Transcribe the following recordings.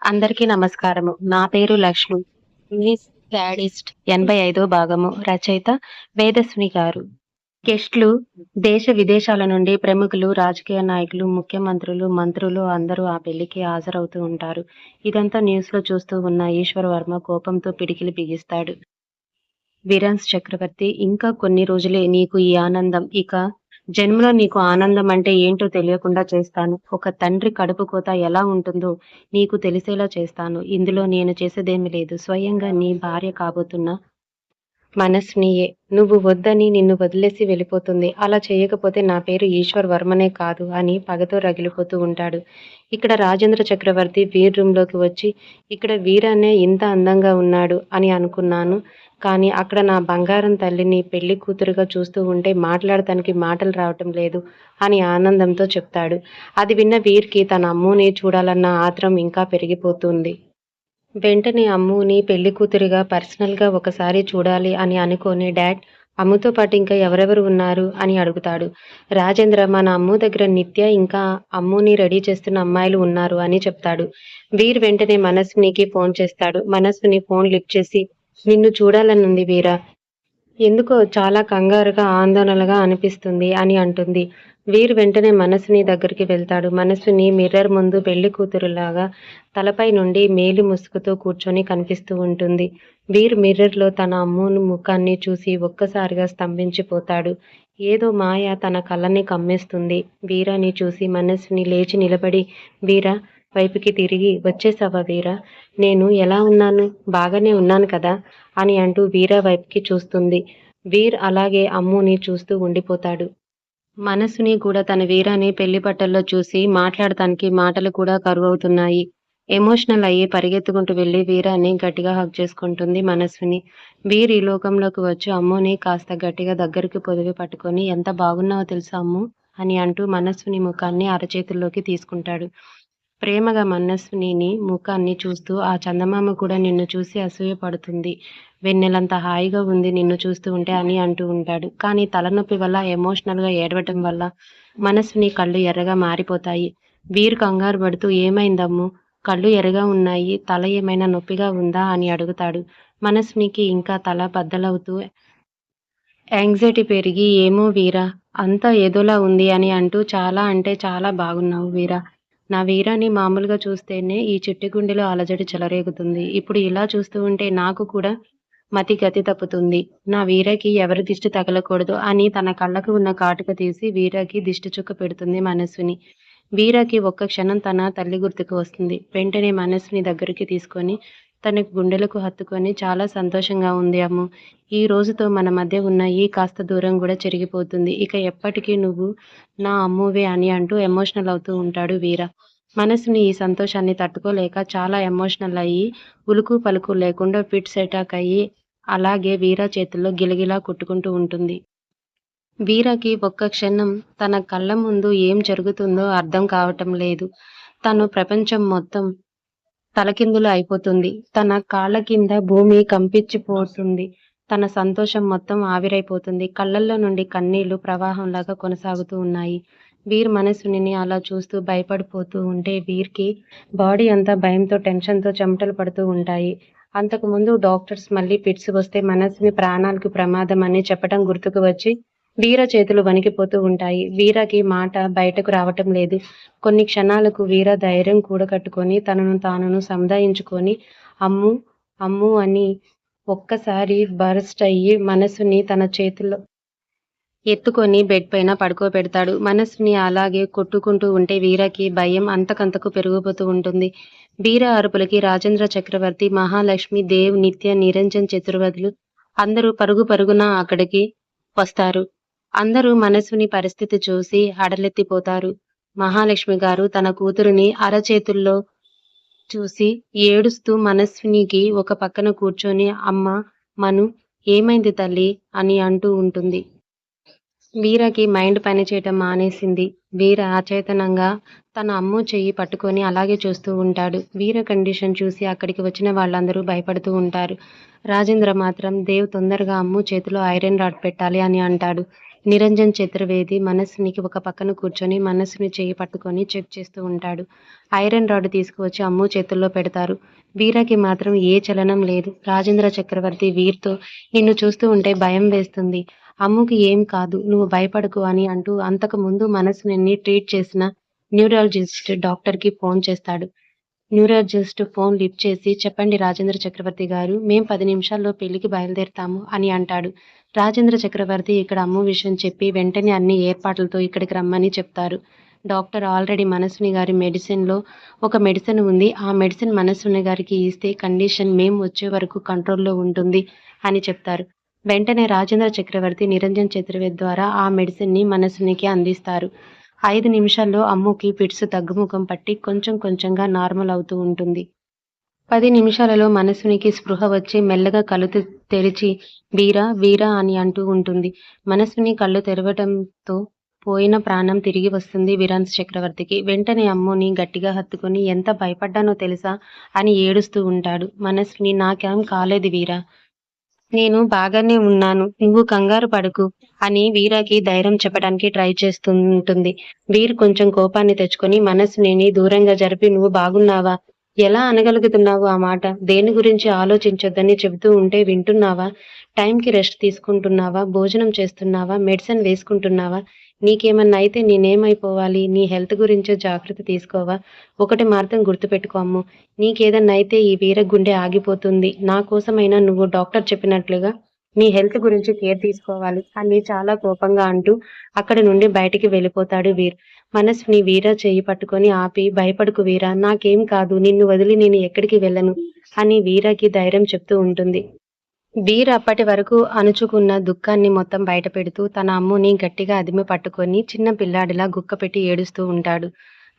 అందరికీ నమస్కారము. నా పేరు లక్ష్మి. ఇంగ్లీష్ శాడిస్ట్ 85వ భాగము. రచయిత వేదస్విని గారు. గెస్ట్‌లు దేశ విదేశాల నుండి ప్రముఖులు, రాజకీయ నాయకులు, ముఖ్యమంత్రులు, మంత్రులు అందరూ ఆ పెళ్లికి హాజరవుతూ ఉంటారు. ఇదంతా న్యూస్‌లో చూస్తూ ఉన్న ఈశ్వరవర్మ కోపంతో పిడికిలి బిగిస్తాడు. విరాన్స్ చక్రవర్తి, ఇంకా కొన్ని రోజులే నీకు ఈ ఆనందం. ఇక జన్మలో నీకు ఆనందం అంటే ఏంటో తెలియకుండా చేస్తాను. ఒక తండ్రి కడుపు కోత ఎలా ఉంటుందో నీకు తెలిసేలా చేస్తాను. ఇందులో నేను చేసేదేమీ లేదు. స్వయంగా నీ భార్య కాబోతున్న మనస్వినియే నువ్వు వద్దని నిన్ను వదిలేసి వెళ్ళిపోతుంది. అలా చేయకపోతే నా పేరు ఈశ్వర్ వర్మనే కాదు అని పగతో రగిలిపోతూ ఉంటాడు. ఇక్కడ రాజేంద్ర చక్రవర్తి వీర్ రూమ్‌లోకి వచ్చి, ఇక్కడ వీరనే ఇంత అందంగా ఉన్నాడు అని అనుకున్నాను. కానీ అక్కడ నా బంగారం తల్లిని పెళ్లి కూతురుగా చూస్తూ ఉంటే మాట్లాడటానికి మాటలు రావటం లేదు అని ఆనందంతో చెప్తాడు. అది విన్న వీర్‌కి తన అమ్ముని చూడాలన్న ఆత్రం ఇంకా పెరిగిపోతుంది. వెంటనే అమ్ముని పెళ్లి కూతురిగా పర్సనల్‌గా ఒకసారి చూడాలి అని అనుకోని డాడ్, అమ్ముతో పాటు ఇంకా ఎవరెవరు ఉన్నారు అని అడుగుతాడు. రాజేంద్ర, మన అమ్ము దగ్గర నిత్య ఇంకా అమ్ముని రెడీ చేస్తున్న అమ్మాయిలు ఉన్నారు అని చెప్తాడు. వీర్ వెంటనే మనస్వినికి ఫోన్ చేస్తాడు. మనస్విని ఫోన్ లిఫ్ట్ చేసి, నిన్ను చూడాలనుంది వీరా. ఎందుకో చాలా కంగారుగా, ఆందోళనగా అనిపిస్తుంది అని అంటుంది. వీర్ వెంటనే మనస్విని దగ్గరికి వెళ్తాడు. మనస్విని మిర్రర్ ముందు పెళ్లి కూతురులాగా తలపై నుండి మేలి ముసుగుతో కూర్చొని కనిపిస్తూ ఉంటుంది. వీర్ మిర్రర్‌లో తన అమ్మును ముఖాన్ని చూసి ఒక్కసారిగా స్తంభించిపోతాడు. ఏదో మాయ తన కళ్ళని కమ్మేస్తుంది. వీరాని చూసి మనస్విని లేచి నిలబడి, వీరా వైపుకి తిరిగి, వచ్చేసావా వీరా? నేను ఎలా ఉన్నాను? బాగానే ఉన్నాను కదా అని అంటూ వీరా వైపుకి చూస్తుంది. వీర్ అలాగే అమ్ముని చూస్తూ ఉండిపోతాడు. మనస్సుని కూడా తన వీరాని పెళ్లి బట్టల్లో చూసి మాట్లాడటానికి మాటలు కూడా కరువవుతున్నాయి. ఎమోషనల్ అయ్యి పరిగెత్తుకుంటూ వెళ్లి వీరాన్ని గట్టిగా హగ్ చేసుకుంటుంది మనస్విని. వీర్ ఈ లోకంలోకి వచ్చి అమ్ముని కాస్త గట్టిగా దగ్గరికి పొదివి పట్టుకొని, ఎంత బాగున్నావో తెలుసా అమ్ము అని అంటూ మనస్విని ముఖాన్ని అరచేతుల్లోకి తీసుకుంటాడు. ప్రేమగా మనస్విని ముఖాన్ని చూస్తూ, ఆ చందమామ కూడా నిన్ను చూసి అసూయపడుతుంది. వెన్నెలంత హాయిగా ఉంది నిన్ను చూస్తూ ఉంటే అని అంటూ ఉంటాడు. కానీ తలనొప్పి వల్ల, ఎమోషనల్‌గా ఏడవటం వల్ల మనస్విని కళ్ళు ఎర్రగా మారిపోతాయి. వీరు కంగారు పడుతూ, ఏమైందమ్ము? కళ్ళు ఎర్రగా ఉన్నాయి. తల ఏమైనా నొప్పిగా ఉందా అని అడుగుతాడు. మనస్వినికి ఇంకా తల బద్దలవుతూ యాంగ్జైటీ పెరిగి, ఏమో వీరా! అంతా ఏదోలా ఉంది అని అంటూ, చాలా అంటే చాలా బాగున్నావు వీరా! నా వీరాని మామూలుగా చూస్తేనే ఈ చిట్టి గుండెలో అలజడి చెలరేగుతుంది. ఇప్పుడు ఇలా చూస్తూ ఉంటే నాకు కూడా మతి గతి తప్పుతుంది. నా వీరకి ఎవరి దిష్టి తగలకూడదు అని తన కళ్ళకు ఉన్న కాటుక తీసి వీరకి దిష్టి చుక్క పెడుతుంది మనస్విని. వీరకి ఒక్క క్షణం తన తల్లి గుర్తుకు వస్తుంది. వెంటనే మనస్విని దగ్గరికి తీసుకొని తన గుండెలకు హత్తుకొని, చాలా సంతోషంగా ఉంది అమ్ము. ఈ రోజుతో మన మధ్య ఉన్న ఈ కాస్త దూరం కూడా చెరిగిపోతుంది. ఇక ఎప్పటికీ నువ్వు నా అమ్మువే అని అంటూ ఎమోషనల్ అవుతూ ఉంటాడు వీర. మనసుని ఈ సంతోషాన్ని తట్టుకోలేక చాలా ఎమోషనల్ అయ్యి, ఉలుకు పలుకు లేకుండా ఫిట్స్ అటాక్ అయ్యి అలాగే వీర చేతుల్లో గిలగిలా కొట్టుకుంటూ ఉంటుంది. వీరకి ఒక్క క్షణం తన కళ్ళ ముందు ఏం జరుగుతుందో అర్థం కావటం లేదు. తను ప్రపంచం మొత్తం తలకిందులు అయిపోతుంది. తన కాళ్ళ కింద భూమి కంపించిపోతుంది. తన సంతోషం మొత్తం ఆవిరైపోతుంది. కళ్ళల్లో నుండి కన్నీళ్లు ప్రవాహంలాగా కొనసాగుతూ ఉన్నాయి. వీర్ మనస్వినిని అలా చూస్తూ భయపడిపోతూ ఉంటే వీర్‌కి బాడీ అంతా భయంతో, టెన్షన్‌తో చెమటలు పడుతూ ఉంటాయి. అంతకుముందు డాక్టర్స్ మళ్ళీ ఫిట్స్ వస్తే మనస్విని ప్రాణాలకు ప్రమాదం అని చెప్పడం గుర్తుకు వచ్చి వీర చేతులు వణికిపోతూ ఉంటాయి. వీరకి మాట బయటకు రావటం లేదు. కొన్ని క్షణాలకు వీర ధైర్యం కూడగట్టుకొని తనను తానును సముదాయించుకొని, అమ్ము, అమ్ము అని ఒక్కసారి బరస్ట్ అయ్యి మనస్సుని తన చేతుల్లో ఎత్తుకొని బెడ్ పైన పడుకోబెడతాడు. మనస్సుని అలాగే కొట్టుకుంటూ ఉంటే వీరకి భయం అంతకంతకు పెరిగిపోతూ ఉంటుంది. వీర అరుపులకి రాజేంద్ర చక్రవర్తి, మహాలక్ష్మి, దేవ్, నిత్య, నిరంజన్ చతుర్వేదులు అందరూ పరుగు పరుగున అక్కడికి వస్తారు. అందరూ మనస్విని పరిస్థితి చూసి హడలెత్తిపోతారు. మహాలక్ష్మి గారు తన కూతురిని అరచేతుల్లో చూసి ఏడుస్తూ మనస్వినికి ఒక పక్కన కూర్చొని, అమ్మా మను, ఏమైంది తల్లి అని అంటూ ఉంటుంది. వీరకి మైండ్ పనిచేయటం మానేసింది. వీర అచేతనంగా తన అమ్ము చెయ్యి పట్టుకొని అలాగే చూస్తూ ఉంటాడు. వీర కండిషన్ చూసి అక్కడికి వచ్చిన వాళ్ళందరూ భయపడుతూ ఉంటారు. రాజేంద్ర మాత్రం, దేవ్ తొందరగా అమ్ము చేతిలో ఐరన్ రాడ్ పెట్టాలి అని అంటాడు. నిరంజన్ చతుర్వేది మనస్సునికి ఒక పక్కన కూర్చొని మనస్సుని చెయ్యి పట్టుకొని చెక్ చేస్తూ ఉంటాడు. ఐరన్ రాడ్ తీసుకువచ్చి అమ్ము చేతుల్లో పెడతారు. వీరాకి మాత్రం ఏ చలనం లేదు. రాజేంద్ర చక్రవర్తి వీర్‌తో నిన్ను చూస్తూ ఉంటే భయం వేస్తుంది. అమ్ముకి ఏం కాదు. నువ్వు భయపడకు అని అంటూ అంతకు ముందు మనస్సుని ట్రీట్ చేసిన న్యూరాలజిస్ట్ డాక్టర్‌కి ఫోన్ చేస్తాడు. న్యూరాలజిస్ట్ ఫోన్ లిఫ్ట్ చేసి చెప్పండి రాజేంద్ర చక్రవర్తి గారు. మేం 10 నిమిషాల్లో పెళ్లికి బయలుదేరతాము అని అంటాడు. రాజేంద్ర చక్రవర్తి ఇక్కడ అమ్ము విషయం చెప్పి వెంటనే అన్ని ఏర్పాట్లతో ఇక్కడికి రమ్మని చెప్తారు. డాక్టర్ ఆల్రెడీ మనస్విని గారి మెడిసిన్‌లో ఒక మెడిసిన్ ఉంది. ఆ మెడిసిన్ మనస్విని గారికి ఇస్తే కండిషన్ మేం వచ్చే వరకు కంట్రోల్‌లో ఉంటుంది అని చెప్తారు. వెంటనే రాజేంద్ర చక్రవర్తి నిరంజన్ చతుర్వేది ద్వారా ఆ మెడిసిన్‌ని మనస్వినికి అందిస్తారు. 5 నిమిషాల్లో అమ్ముకి ఫిట్స్ తగ్గుముఖం పట్టి కొంచెం కొంచెంగా నార్మల్ అవుతూ ఉంటుంది. 10 నిమిషాలలో మనస్వినికి స్పృహ వచ్చి మెల్లగా కళ్ళు తెరిచి వీరా! వీరా! అని అంటూ ఉంటుంది. మనస్విని కళ్ళు తెరవటంతో పోయిన ప్రాణం తిరిగి వస్తుంది విరాన్స్ చక్రవర్తికి. వెంటనే అమ్ముని గట్టిగా హత్తుకొని ఎంత భయపడ్డానో తెలుసా? అని ఏడుస్తూ ఉంటాడు. మనస్విని నాకేం కాలేదు వీరా! నేను బాగానే ఉన్నాను. నువ్వు కంగారు పడకు అని వీరాకి ధైర్యం చెప్పడానికి ట్రై చేస్తుంటుంది. వీర్ కొంచెం కోపాన్ని తెచ్చుకొని మనస్సుని దూరంగా జరిపి నువ్వు బాగున్నావా? ఎలా అనగలుగుతున్నావు ఆ మాట? దేని గురించి ఆలోచించొద్దని చెబుతూ ఉంటే వింటున్నావా? టైంకి రెస్ట్ తీసుకుంటున్నావా? భోజనం చేస్తున్నావా? మెడిసిన్ వేసుకుంటున్నావా? నీకేమన్నా అయితే నేనేమైపోవాలి? నీ హెల్త్ గురించే జాగ్రత్త తీసుకోవా? ఒకటి మాత్రం గుర్తుపెట్టుకో అమ్ము. నీకేదన్నా అయితే ఈ వీర గుండె ఆగిపోతుంది. నా కోసమైనా నువ్వు డాక్టర్ చెప్పినట్లుగా నీ హెల్త్ గురించి కేర్ తీసుకోవాలి అని చాలా కోపంగా అంటూ అక్కడి నుండి బయటికి వెళ్ళిపోతాడు వీర్. మనస్విని వీర చెయ్యి పట్టుకొని ఆపి భయపడకు వీరా! నాకేం కాదు. నిన్ను వదిలి నేను ఎక్కడికి వెళ్ళను అని వీరకి ధైర్యం చెప్తూ ఉంటుంది. వీర్ అప్పటి వరకు అణుచుకున్న దుఃఖాన్ని మొత్తం బయటపెడుతూ తన అమ్ముని గట్టిగా అదిమి పట్టుకొని చిన్న పిల్లాడిలా గుక్కపెట్టి ఏడుస్తూ ఉంటాడు.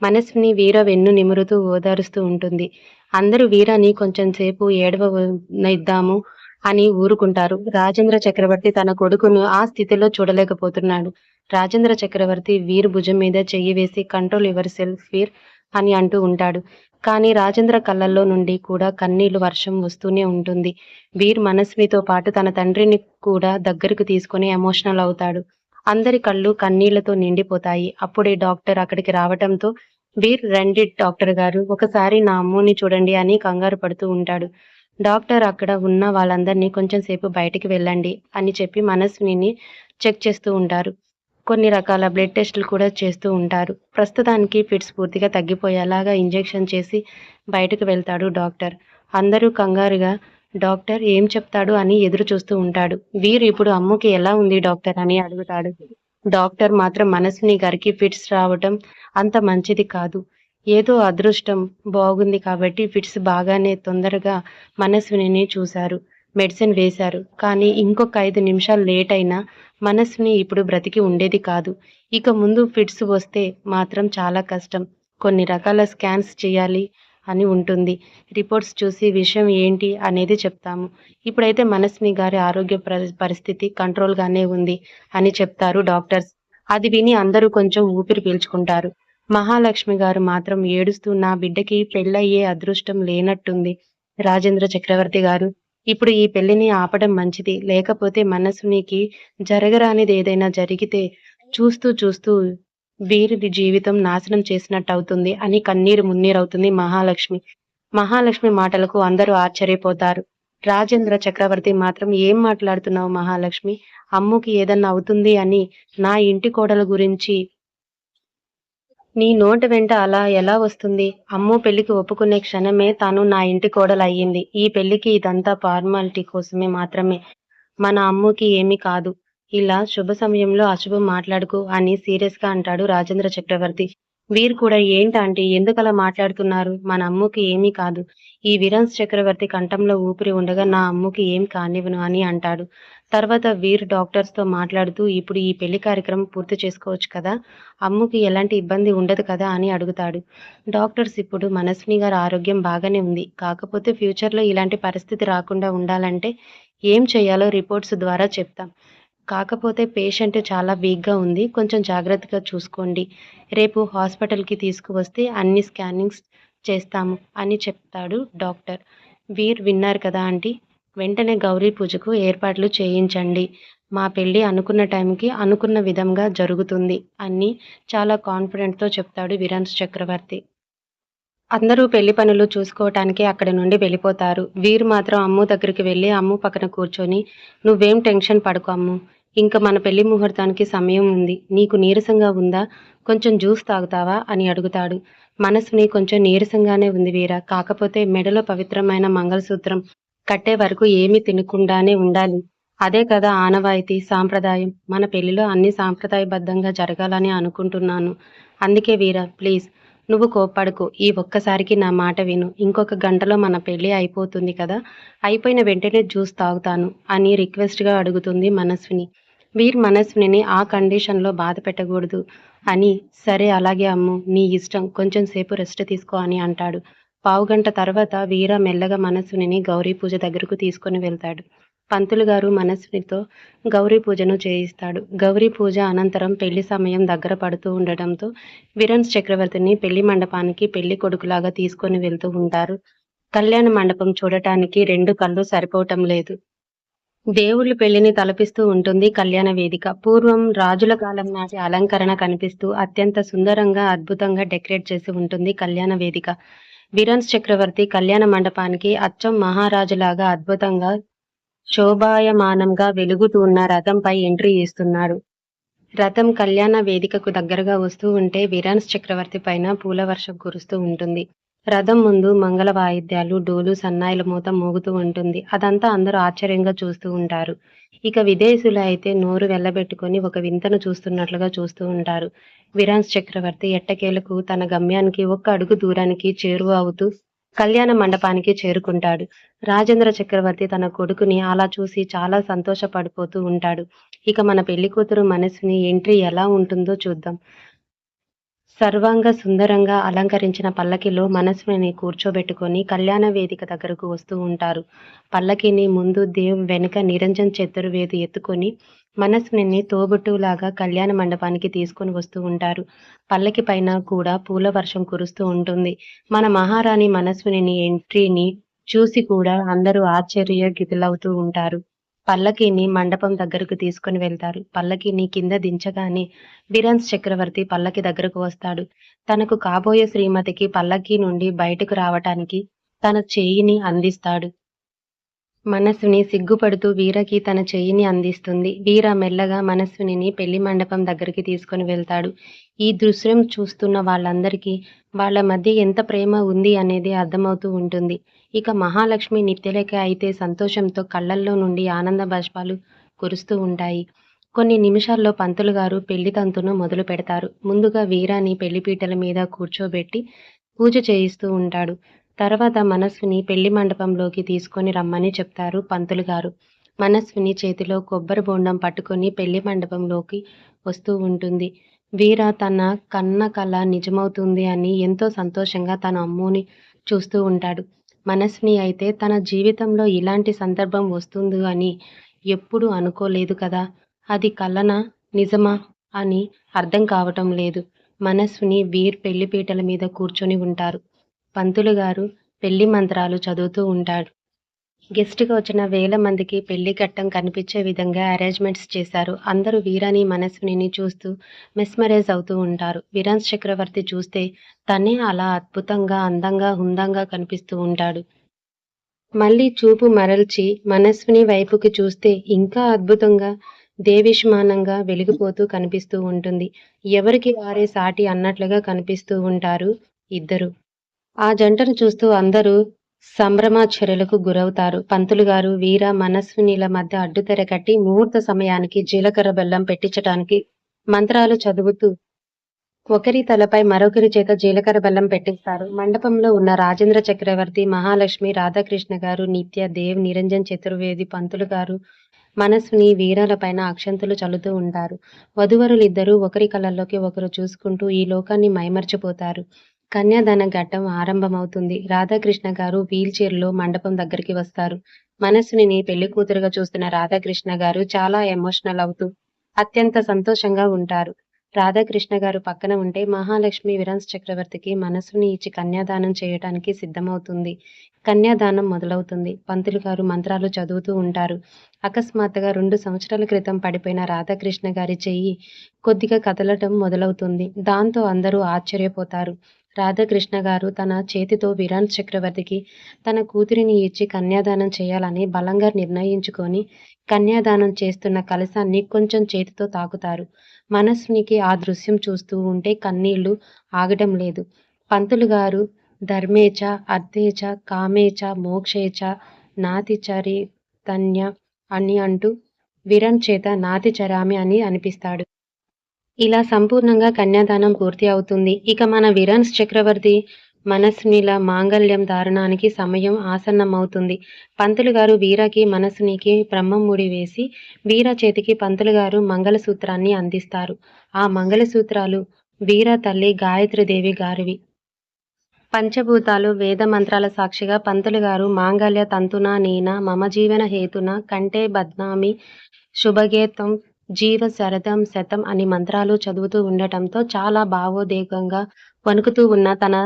మనస్విని వీర వెన్ను నిమురుతూ ఓదారుస్తూ ఉంటుంది. అందరూ వీరని కొంచెం సేపు ఏడవనిద్దాము అని ఊరుకుంటారు. రాజేంద్ర చక్రవర్తి తన కొడుకును ఆ స్థితిలో చూడలేకపోతున్నాడు. రాజేంద్ర చక్రవర్తి వీర్ భుజం మీద చెయ్యి వేసి కంట్రోల్ యువర్ సెల్ఫ్ వీర్ అని అంటూ ఉంటాడు. కానీ రాజేంద్ర కళ్ళల్లో నుండి కూడా కన్నీళ్లు వర్షం వస్తూనే ఉంటుంది. వీర్ మనస్వితో పాటు తన తండ్రిని కూడా దగ్గరకు తీసుకొని ఎమోషనల్ అవుతాడు. అందరి కళ్ళు కన్నీళ్లతో నిండిపోతాయి. అప్పుడే డాక్టర్ అక్కడికి రావటంతో వీర్ రండి డాక్టర్ గారు ఒకసారి నా అమ్ముని చూడండి అని కంగారు పడుతూ ఉంటాడు. డాక్టర్ అక్కడ ఉన్న వాళ్ళందరినీ కొంచెం సేపు బయటికి వెళ్ళండి అని చెప్పి మనస్విని చెక్ చేస్తూ ఉంటారు. కొన్ని రకాల బ్లడ్ టెస్టులు కూడా చేస్తూ ఉంటారు. ప్రస్తుతానికి ఫిట్స్ పూర్తిగా తగ్గిపోయేలాగా ఇంజెక్షన్ చేసి బయటకు వెళ్తాడు డాక్టర్. అందరూ కంగారుగా డాక్టర్ ఏం చెప్తాడు అని ఎదురు చూస్తూ ఉంటాడు. వీరు ఇప్పుడు అమ్ముకి ఎలా ఉంది డాక్టర్ అని అడుగుతాడు. డాక్టర్ మాత్రం మనస్విని గారికి ఫిట్స్ రావటం అంత మంచిది కాదు. ఏదో అదృష్టం బాగుంది కాబట్టి ఫిట్స్ బాగానే తొందరగా మనస్వినిని చూశారు. మెడిసిన్ వేశారు. కానీ ఇంకొక 5 నిమిషాలు లేట్ అయినా మనస్విని ఇప్పుడు బ్రతికి ఉండేది కాదు. ఇక ముందు ఫిట్స్ వస్తే మాత్రం చాలా కష్టం. కొన్ని రకాల స్కాన్స్ చేయాలి అని ఉంటుంది. రిపోర్ట్స్ చూసి విషయం ఏంటి అనేది చెప్తాము. ఇప్పుడైతే మనస్విని గారి ఆరోగ్య పరిస్థితి కంట్రోల్‌గానే ఉంది అని చెప్తారు డాక్టర్స్. అది విని అందరూ కొంచెం ఊపిరి పీల్చుకుంటారు. మహాలక్ష్మి గారు మాత్రం ఏడుస్తూ నా బిడ్డకి పెళ్ళయ్యే అదృష్టం లేనట్టుంది. రాజేంద్ర చక్రవర్తి గారు. ఇప్పుడు ఈ పెళ్లిని ఆపడం మంచిది. లేకపోతే మనస్వినికి జరగరానిది ఏదైనా జరిగితే చూస్తూ చూస్తూ వీరిది జీవితం నాశనం చేసినట్టవుతుంది అని కన్నీరు మున్నీరవుతుంది మహాలక్ష్మి. మహాలక్ష్మి మాటలకు అందరూ ఆశ్చర్యపోతారు. రాజేంద్ర చక్రవర్తి మాత్రం ఏం మాట్లాడుతున్నావు మహాలక్ష్మి? అమ్ముకి ఏదన్నా అవుతుంది అని నా ఇంటి కోడల గురించి నీ నోటి వెంట అలా ఎలా వస్తుంది? అమ్ము పెళ్లికి ఒప్పుకునే క్షణమే తాను నా ఇంటి కోడలయ్యింది. ఈ పెళ్లికి ఇదంతా ఫార్మాలిటీ కోసమే మాత్రమే. మన అమ్ముకి ఏమీ కాదు. ఇలా శుభ సమయంలో అశుభం మాట్లాడకు అని సీరియస్‌గా అంటాడు రాజేంద్ర చక్రవర్తి. వీరు కూడా ఏంటాంటీ ఎందుకలా మాట్లాడుతున్నారు? మన అమ్ముకి ఏమీ కాదు. ఈ విరాన్స్ చక్రవర్తి కంఠంలో ఊపిరి ఉండగా నా అమ్ముకి ఏం కానివ్వను అని అంటాడు. తర్వాత వీర్ డాక్టర్స్‌తో మాట్లాడుతూ ఇప్పుడు ఈ పెళ్లి కార్యక్రమం పూర్తి చేసుకోవచ్చు కదా! అమ్ముకి ఎలాంటి ఇబ్బంది ఉండదు కదా అని అడుగుతాడు. డాక్టర్స్ ఇప్పుడు మనస్విని గారి ఆరోగ్యం బాగానే ఉంది. కాకపోతే ఫ్యూచర్‌లో ఇలాంటి పరిస్థితి రాకుండా ఉండాలంటే ఏం చేయాలో రిపోర్ట్స్ ద్వారా చెప్తాం. కాకపోతే పేషెంట్ చాలా వీక్‌గా ఉంది. కొంచెం జాగ్రత్తగా చూసుకోండి. రేపు హాస్పిటల్‌కి తీసుకువస్తే అన్ని స్కానింగ్స్ చేస్తాము అని చెప్తాడు డాక్టర్. వీర్ విన్నారు కదా ఆంటీ! వెంటనే గౌరీ పూజకు ఏర్పాట్లు చేయించండి. మా పెళ్లి అనుకున్న టైంకి, అనుకున్న విధంగా జరుగుతుంది అని చాలా కాన్ఫిడెంట్‌తో చెప్తాడు విరాన్స్ చక్రవర్తి. అందరూ పెళ్లి పనులు చూసుకోవటానికి అక్కడి నుండి వెళ్ళిపోతారు. వీరు మాత్రం అమ్ము దగ్గరికి వెళ్లి అమ్ము పక్కన కూర్చొని, "నువ్వేం టెన్షన్ పడకు అమ్ము. ఇంక మన పెళ్లి ముహూర్తానికి సమయం ఉంది. నీకు నీరసంగా ఉందా? కొంచెం జ్యూస్ తాగుతావా?" అని అడుగుతాడు. మనస్విని కొంచెం నీరసంగానే ఉంది వీరా. కాకపోతే మెడలో పవిత్రమైన మంగళసూత్రం కట్టే వరకు ఏమీ తినకుండానే ఉండాలి. అదే కదా ఆనవాయితీ, సాంప్రదాయం. మన పెళ్లిలో అన్నీ సాంప్రదాయబద్ధంగా జరగాలని అనుకుంటున్నాను. అందుకే వీరా ప్లీజ్ నువ్వు కోప్పడకు. ఈ ఒక్కసారికి నా మాట విను. ఇంకొక గంటలో మన పెళ్లి అయిపోతుంది కదా! అయిపోయిన వెంటనే జ్యూస్ తాగుతాను అని రిక్వెస్ట్‌గా అడుగుతుంది మనస్విని. వీర్ మనస్వినిని ఆ కండిషన్‌లో బాధ పెట్టకూడదు అని, సరే అలాగే అమ్ము. నీ ఇష్టం. కొంచెం సేపు రెస్ట్ తీసుకో అని అంటాడు. పావుగంట తర్వాత వీర మెల్లగా మనస్వినిని గౌరీ పూజ దగ్గరకు తీసుకొని వెళ్తాడు. పంతులు గారు మనస్వినితో గౌరీ పూజను చేయిస్తాడు. గౌరీ పూజ అనంతరం పెళ్లి సమయం దగ్గర పడుతూ ఉండటంతో విరన్స్ చక్రవర్తిని పెళ్లి మండపానికి పెళ్లి కొడుకులాగా తీసుకొని వెళ్తూ ఉంటారు. కళ్యాణ మండపం చూడటానికి 2 కళ్ళు సరిపోవటం లేదు. దేవుళ్ళ పెళ్లిని తలపిస్తూ ఉంటుంది కళ్యాణ వేదిక. పూర్వం రాజుల కాలం నాటి అలంకరణ కనిపిస్తూ అత్యంత సుందరంగా, అద్భుతంగా డెకరేట్ చేసి ఉంటుంది కళ్యాణ వేదిక. విరన్స్ చక్రవర్తి కళ్యాణ మండపానికి అచ్చం మహారాజులాగా అద్భుతంగా శోభాయమానంగా వెలుగుతున్న రథంపై ఎంట్రీ ఇస్తున్నాడు. రథం కళ్యాణ వేదికకు దగ్గరగా వస్తూ ఉంటే విరాన్స్ చక్రవర్తి పైన పూల వర్షం కురుస్తూ ఉంటుంది. రథం ముందు మంగళ వాయిద్యాలు, డోలు, సన్నాయిల మూత మోగుతూ ఉంటుంది. అదంతా అందరూ ఆశ్చర్యంగా చూస్తూ ఉంటారు. ఇక విదేశీయులు అయితే నోరు వెళ్ళబెట్టుకొని ఒక వింతను చూస్తున్నట్లుగా చూస్తూ ఉంటారు. విరాన్స్ చక్రవర్తి ఎట్టకేలకు తన గమ్యానికి ఒక్క అడుగు దూరానికి చేరువ అవుతూ కళ్యాణ మండపానికి చేరుకుంటాడు. రాజేంద్ర చక్రవర్తి తన కొడుకుని అలా చూసి చాలా సంతోషపడిపోతూ ఉంటాడు. ఇక మన పెళ్లి కూతురు మనస్విని ఎంట్రీ ఎలా ఉంటుందో చూద్దాం. సర్వాంగ సుందరంగా అలంకరించిన పల్లకిలో మనస్విని కూర్చోబెట్టుకొని కళ్యాణ వేదిక దగ్గరకు వస్తూ ఉంటారు. పల్లకిని ముందు దేవ్ వెనుక నిరంజన్ చతుర్వేది ఎత్తుకొని మనస్విని తోబుట్టువులాగా కళ్యాణ మండపానికి తీసుకొని వస్తూ ఉంటారు. పల్లకి పైన కూడా పూల వర్షం కురుస్తూ ఉంటుంది. మన మహారాణి మనస్విని ఎంట్రీని చూసి కూడా అందరూ ఆశ్చర్యగితులవుతూ ఉంటారు. పల్లకీని మండపం దగ్గరకు తీసుకొని వెళ్తారు. పల్లకీని కింద దించగానే విరాన్స్ చక్రవర్తి పల్లకి దగ్గరకు వస్తాడు. తనకు కాబోయే శ్రీమతికి పల్లకీ నుండి బయటకు రావటానికి తన చెయ్యిని అందిస్తాడు. మనస్విని సిగ్గుపడుతూ వీరకి తన చెయ్యిని అందిస్తుంది. వీర మెల్లగా మనస్వినిని పెళ్లి మండపం దగ్గరికి తీసుకొని వెళ్తాడు. ఈ దృశ్యం చూస్తున్న వాళ్ళందరికీ వాళ్ళ మధ్య ఎంత ప్రేమ ఉంది అనేది అర్థమవుతూ ఉంటుంది. ఇక మహాలక్ష్మి నిత్యలేఖ అయితే సంతోషంతో కళ్ళల్లో నుండి ఆనంద బాష్పాలు కురుస్తూ ఉంటాయి. కొన్ని నిమిషాల్లో పంతులు గారు పెళ్లి తంతును మొదలు పెడతారు. ముందుగా వీరాని పెళ్లిపీటల మీద కూర్చోబెట్టి పూజ చేయిస్తూ ఉంటాడు. తర్వాత మనస్విని పెళ్లి మండపంలోకి తీసుకొని రమ్మని చెప్తారు పంతులు గారు. మనస్విని చేతిలో కొబ్బరి బోండం పట్టుకొని పెళ్లి మండపంలోకి వస్తూ ఉంటుంది. వీర తన కన్న కల నిజమవుతుంది అని ఎంతో సంతోషంగా తన అమ్ముని చూస్తూ ఉంటాడు. మనస్విని అయితే తన జీవితంలో ఇలాంటి సందర్భం వస్తుంది అని ఎప్పుడూ అనుకోలేదు కదా! అది కలనా? నిజమా? అని అర్థం కావటం లేదు. మనస్విని వీర్ పెళ్లిపీటల మీద కూర్చొని ఉంటారు. పంతులు గారు పెళ్లి మంత్రాలు చదువుతూ ఉంటాడు. గెస్ట్‌గా వచ్చిన వేల మందికి పెళ్లి ఘట్టం కనిపించే విధంగా అరేంజ్‌మెంట్స్ చేశారు. అందరూ వీరాని, మనస్వినిని చూస్తూ మెస్మరైజ్ అవుతూ ఉంటారు. విరాన్స్ చక్రవర్తి చూస్తే తనే అలా అద్భుతంగా, అందంగా, హుందాగా కనిపిస్తూ ఉంటాడు. మళ్ళీ చూపు మరల్చి మనస్విని వైపుకి చూస్తే ఇంకా అద్భుతంగా, దేదీప్యమానంగా వెలిగిపోతూ కనిపిస్తూ ఉంటుంది. ఎవరికి వారే సాటి అన్నట్లుగా కనిపిస్తూ ఉంటారు ఇద్దరూ. ఆ జంటను చూస్తూ అందరూ సంభ్రమాశ్చర్యాలకు గురవుతారు. పంతులు గారు వీర, మనస్వినిల మధ్య అడ్డుతెర కట్టి ముహూర్త సమయానికి జీలకర్ర బెల్లం పెట్టించటానికి మంత్రాలు చదువుతూ ఒకరి తలపై మరొకరి చేత జీలకర్ర బెల్లం పెట్టిస్తారు. మండపంలో ఉన్న రాజేంద్ర చక్రవర్తి, మహాలక్ష్మి, రాధాకృష్ణ గారు, నిత్య, దేవ్, నిరంజన్ చతుర్వేది, పంతులు గారు, మనస్విని, వీరాల పైన అక్షంతలు చల్లుతూ ఉంటారు. వధూవరులిద్దరూ ఒకరి కళ్ళల్లోకి ఒకరు చూసుకుంటూ ఈ లోకాన్ని మైమర్చిపోతారు. కన్యాదాన ఘట్టం ఆరంభమవుతుంది. రాధాకృష్ణ గారు వీల్ చైర్‌లో మండపం దగ్గరికి వస్తారు. మనస్వినిని పెళ్లి కూతురుగా చూస్తున్న రాధాకృష్ణ గారు చాలా ఎమోషనల్ అవుతూ అత్యంత సంతోషంగా ఉంటారు. రాధాకృష్ణ గారు పక్కన ఉంటే మహాలక్ష్మి విరాన్స్ చక్రవర్తికి మనసుని ఇచ్చి కన్యాదానం చేయటానికి సిద్ధమవుతుంది. కన్యాదానం మొదలవుతుంది. పంతులు గారు మంత్రాలు చదువుతూ ఉంటారు. అకస్మాత్తుగా 2 సంవత్సరాల క్రితం పడిపోయిన రాధాకృష్ణ గారి చెయ్యి కొద్దిగా కదలటం మొదలవుతుంది. దాంతో అందరూ ఆశ్చర్యపోతారు. రాధాకృష్ణ గారు తన చేతితో విరాన్స్ చక్రవర్తికి తన కూతురిని ఇచ్చి కన్యాదానం చేయాలని బలంగా నిర్ణయించుకొని కన్యాదానం చేస్తున్న కలశాన్ని కొంచెం చేతితో తాకుతారు. మనస్వినికి ఆ దృశ్యం చూస్తూ ఉంటే కన్నీళ్లు ఆగటం లేదు. పంతులు గారు ధర్మేచ, అర్థేచ, కామేచ, మోక్షేచ నాతి చరితన్య అని అంటూ విరన్ చేత నాతి చరామి అని అనిపిస్తాడు. ఇలా సంపూర్ణంగా కన్యాదానం పూర్తి అవుతుంది. ఇక మన విరాన్స్ చక్రవర్తి మనస్వినిల మాంగళ్యం ధారణానికి సమయం ఆసన్నమవుతుంది. పంతులు గారు వీరాకి మనస్వినికి బ్రహ్మముడి వేసి వీరా చేతికి పంతులు గారు మంగళసూత్రాన్ని అందిస్తారు. ఆ మంగళసూత్రాలు వీరా తల్లి గాయత్రీదేవి గారివి. పంచభూతాలు వేద మంత్రాల సాక్షిగా పంతులు గారు మాంగళ్య తంతున నేన మమ జీవన హేతున కంటే బద్నామి శుభగేతం జీవ శరదం శతం అని మంత్రాలు చదువుతూ ఉండటంతో చాలా భావోద్వేగంగా వణుకుతూ ఉన్న తన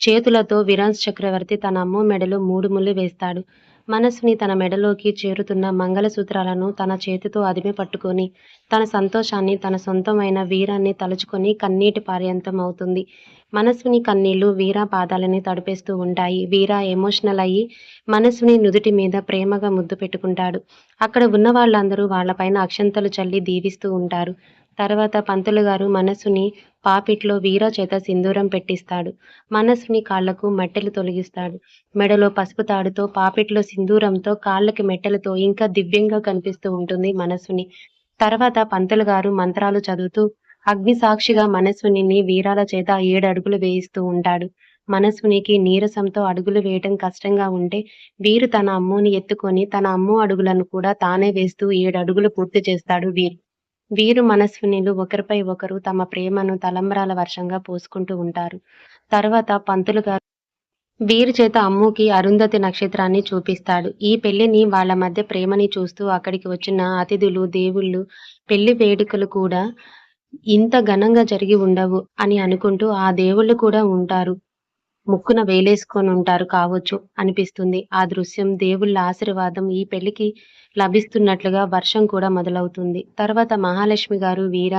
చేతులతో విరాన్స్ చక్రవర్తి తన అమ్మ మెడలో 3 ముళ్ళు వేస్తాడు. మనస్సుని తన మెడలోకి చేరుతున్న మంగళసూత్రాలను తన చేతితో అదిమి పట్టుకొని తన సంతోషాన్ని తన సొంతమైన వీరాన్ని తలుచుకొని కన్నీటి పర్యంతం అవుతుంది. మనస్విని కన్నీళ్లు వీరా పాదాలని తడిపేస్తూ ఉంటాయి. వీరా ఎమోషనల్ అయ్యి మనస్విని నుదుటి మీద ప్రేమగా ముద్దు పెట్టుకుంటాడు. అక్కడ ఉన్న వాళ్ళందరూ వాళ్ళపైన అక్షంతలు చల్లి దీవిస్తూ ఉంటారు. తర్వాత పంతులు గారు మనస్సుని పాపిట్లో వీరా చేత సింధూరం పెట్టిస్తాడు. మనస్సుని కాళ్లకు మెట్టెలు తొలగిస్తాడు. మెడలో పసుపు తాడుతో పాపిట్లో సింధూరంతో కాళ్ళకి మెట్టెలతో ఇంకా దివ్యంగా కనిపిస్తూ ఉంటుంది మనస్సుని. తర్వాత పంతులు గారు మంత్రాలు చదువుతూ అగ్ని సాక్షిగా మనస్వినిని వీరాల చేత 7 అడుగులు వేయిస్తూ ఉంటాడు. మనస్వినికి నీరసంతో అడుగులు వేయటం కష్టంగా ఉంటే వీరు తన అమ్ముని ఎత్తుకొని తన అమ్ము అడుగులను కూడా తానే వేస్తూ 7 అడుగులు పూర్తి చేస్తాడు వీరు. వీరు మనస్వినులు ఒకరిపై ఒకరు తమ ప్రేమను తలంబ్రాల వర్షంగా పోసుకుంటూ ఉంటారు. తర్వాత పంతులు గారు వీరి చేత అమ్ముకి అరుంధతి నక్షత్రాన్ని చూపిస్తాడు. ఈ పెళ్లిని వాళ్ళ మధ్య ప్రేమని చూస్తూ అక్కడికి వచ్చిన అతిథులు, దేవుళ్ళు పెళ్లి వేడుకలు కూడా ఇంత ఘనంగా జరిగి ఉండవు అని అనుకుంటూ ఆ దేవుళ్ళు కూడా ఉంటారు. ముక్కున వేలేసుకొని ఉంటారు కావచ్చు అనిపిస్తుంది. ఆ దృశ్యం దేవుళ్ళ ఆశీర్వాదం ఈ పెళ్లికి లభిస్తున్నట్లుగా వర్షం కూడా మొదలవుతుంది. తర్వాత మహాలక్ష్మి గారు వీర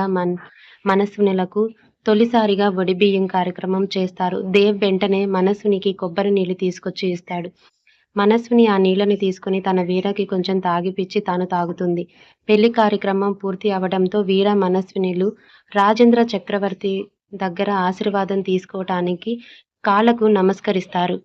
మనస్వినులకు తొలిసారిగా ఒడిబియ్యం కార్యక్రమం చేస్తారు. దేవ్ వెంటనే మనస్వినికి కొబ్బరి నీళ్లు తీసుకొచ్చి ఇస్తాడు. మనస్విని ఆ నీళ్లని తీసుకుని తన వీరకి కొంచెం తాగిపిచ్చి తాను తాగుతుంది. పెళ్లి కార్యక్రమం పూర్తి అవడంతో వీర మనస్వినులు రాజేంద్ర చక్రవర్తి దగ్గర ఆశీర్వాదం తీసుకోవటానికి కాళ్లకు నమస్కరిస్తారు.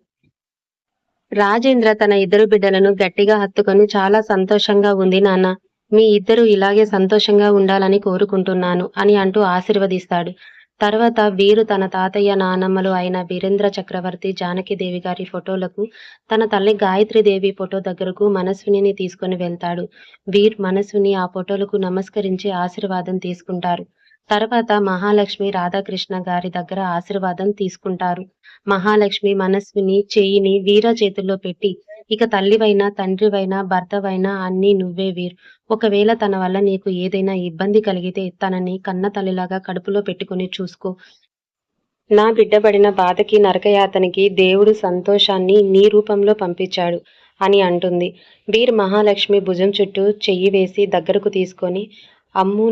రాజేంద్ర తన 2 బిడ్డలను గట్టిగా హత్తుకొని చాలా సంతోషంగా ఉంది నాన్న. మీ ఇద్దరు ఇలాగే సంతోషంగా ఉండాలని కోరుకుంటున్నాను అని అంటూ ఆశీర్వదిస్తాడు. తర్వాత వీరు తన తాతయ్య నానమ్మలు అయిన వీరేంద్ర చక్రవర్తి జానకిదేవి గారి ఫోటోలకు తన తల్లి గాయత్రీదేవి ఫోటో దగ్గరకు మనస్వినిని తీసుకొని వెళ్తాడు. వీర్ మనస్విని ఆ ఫోటోలకు నమస్కరించి ఆశీర్వాదం తీసుకుంటారు. తర్వాత మహాలక్ష్మి రాధాకృష్ణ గారి దగ్గర ఆశీర్వాదం తీసుకుంటారు. మహాలక్ష్మి మనస్విని చెయ్యిని వీర చేతుల్లో పెట్టి ఇక తల్లివైనా తండ్రివైనా భర్తవైనా అన్నీ నువ్వే వీర్. ఒకవేళ తన వల్ల నీకు ఏదైనా ఇబ్బంది కలిగితే తనని కన్న తల్లిలాగా కడుపులో పెట్టుకుని చూసుకో. నా బిడ్డ పడిన బాధకి నరకయాతనకి దేవుడు సంతోషాన్ని నీ రూపంలో పంపించాడు అని అంటుంది. వీర్ మహాలక్ష్మి భుజం చుట్టూ చెయ్యి వేసి దగ్గరకు తీసుకొని అమ్ము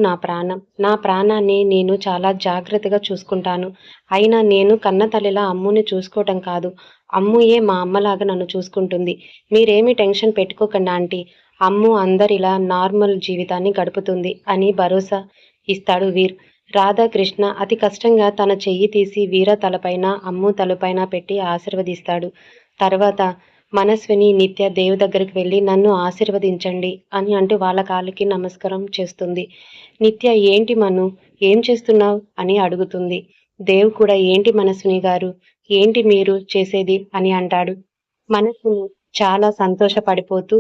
నా ప్రాణాన్ని నేను చాలా జాగ్రత్తగా చూసుకుంటాను. అయినా నేను కన్న తల్లిలా అమ్ముని చూసుకోవటం కాదు, అమ్ముయే మా అమ్మలాగా నన్ను చూసుకుంటుంది. మీరేమీ టెన్షన్ పెట్టుకోకండి ఆంటీ. అమ్ము అందరిలా నార్మల్ జీవితాన్ని గడుపుతుంది అని భరోసా ఇస్తాడు వీర్. రాధాకృష్ణ అతి కష్టంగా తన చెయ్యి తీసి వీర తలపైన అమ్ము తలపైన పెట్టి ఆశీర్వదిస్తాడు. తర్వాత మనస్విని నిత్య దేవు దగ్గరికి వెళ్ళి నన్ను ఆశీర్వదించండి అని అంటూ వాళ్ళ కాళ్ళకి నమస్కారం చేస్తుంది. నిత్య ఏంటి మను, ఏం చేస్తున్నావు అని అడుగుతుంది. దేవ్ కూడా ఏంటి మనస్విని గారు, ఏంటి మీరు చేసేది అని అంటాడు. మనస్విని చాలా సంతోషపడిపోతూ